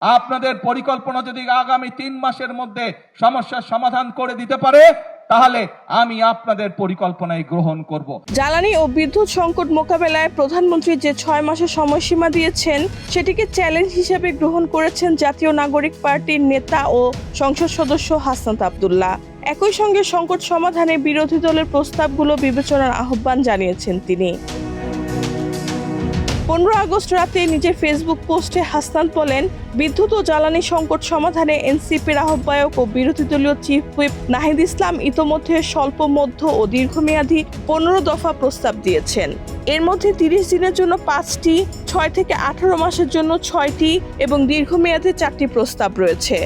আপনাদের পরিকল্পনা যদি আগামী 3 মাসের মধ্যে সমস্যার সমাধান করে দিতে পারে, তাহলে আমি আপনাদের পরিকল্পনায় গ্রহণ করব। জ্বালানি ও বিদ্যুৎ সংকট মোকাবেলায় প্রধানমন্ত্রী যে 6 মাসের সময়সীমা দিয়েছেন সেটিকে চ্যালেঞ্জ হিসেবে গ্রহণ করেছেন জাতীয় নাগরিক পার্টির নেতা ও সংসদ সদস্য হাসনাত আব্দুল্লাহ। একই সঙ্গে সংকট সমাধানে বিরোধী দলের প্রস্তাবগুলো বিবেচনার আহ্বান জানিয়েছেন তিনি। 15 আগস্ট রাতে নিজের ফেসবুক পোস্টে হাসনাত বলেন, বিদ্যুৎ ও জ্বালানি সংকট সমাধানে এনসিপির আহ্বায়ক ও বিরোধী দলীয় চিফ হুইপ নাহিদ ইসলাম ইতোমধ্যে স্বল্প, মধ্য ও দীর্ঘমেয়াদী 15 দফা প্রস্তাব দিয়েছেন। এর মধ্যে 30 দিনের জন্য 5টি, 6 থেকে 18 মাসের জন্য 6টি এবং দীর্ঘমেয়াদে 4টি প্রস্তাব রয়েছে।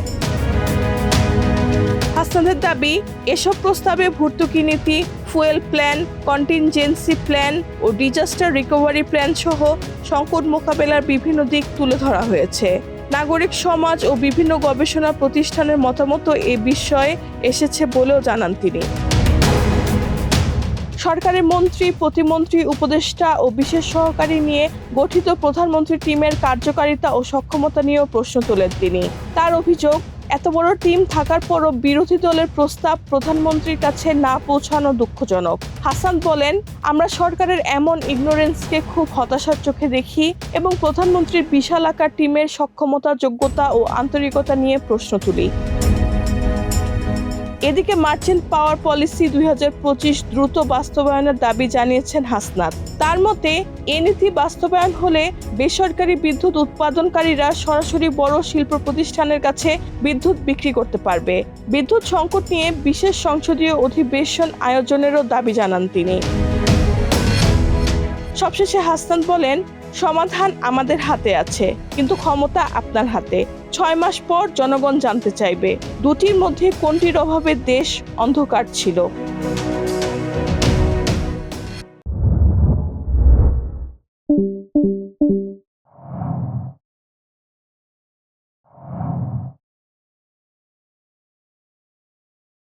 হাসনাতের দাবি, এসব প্রস্তাবে ভর্তুকি নীতি, ফুয়েল প্ল্যান, কন্টিনজেন্সি প্ল্যান ও ডিজাস্টার রিকভারি প্ল্যান সহ সংকট মোকাবেলার বিভিন্ন দিক তুলে ধরা হয়েছে। নাগরিক সমাজ ও বিভিন্ন গবেষণা প্রতিষ্ঠানের মতামত এ বিষয়ে এসেছে বলেও জানান তিনি। সরকারের মন্ত্রী, প্রতিমন্ত্রী, উপদেষ্টা ও বিশেষ সহকারী নিয়ে গঠিত প্রধানমন্ত্রী টিমের কার্যকারিতা ও সক্ষমতা নিয়েও প্রশ্ন তোলেন তিনি। তার অভিযোগ, এত বড় টিম থাকার পরও বিরোধী দলের প্রস্তাব প্রধানমন্ত্রীর কাছে না পৌঁছানো দুঃখজনক। হাসান বলেন, আমরা সরকারের এমন ইগনোরেন্সকে খুব হতাশার চোখে দেখি এবং প্রধানমন্ত্রীর বিশাল আকার টিমের সক্ষমতা, যোগ্যতা ও আন্তরিকতা নিয়ে প্রশ্ন তুলি। এদিকে মার্চেন্ট পাওয়ার পলিসি 2025 দ্রুত বাস্তবায়নের দাবি জানিয়েছেন হাসনাত। তার মতে, এ নীতি বাস্তবায়ন হলে বেসরকারি বিদ্যুৎ উৎপাদনকারীরা সরাসরি বড় শিল্প প্রতিষ্ঠানের কাছে বিদ্যুৎ বিক্রি করতে পারবে। বিদ্যুৎ সংকট নিয়ে বিশেষ সংসদীয় অধিবেশন আয়োজনেরও দাবি জানান তিনি। সবশেষে হাসনাত বলেন, সমাধান আমাদের হাতে আছে, কিন্তু ক্ষমতা আপনার হাতে। 6 মাস পর জনগণ জানতে চাইবে, দুটির মধ্যে কোনটির অভাবে দেশ অন্ধকার ছিল।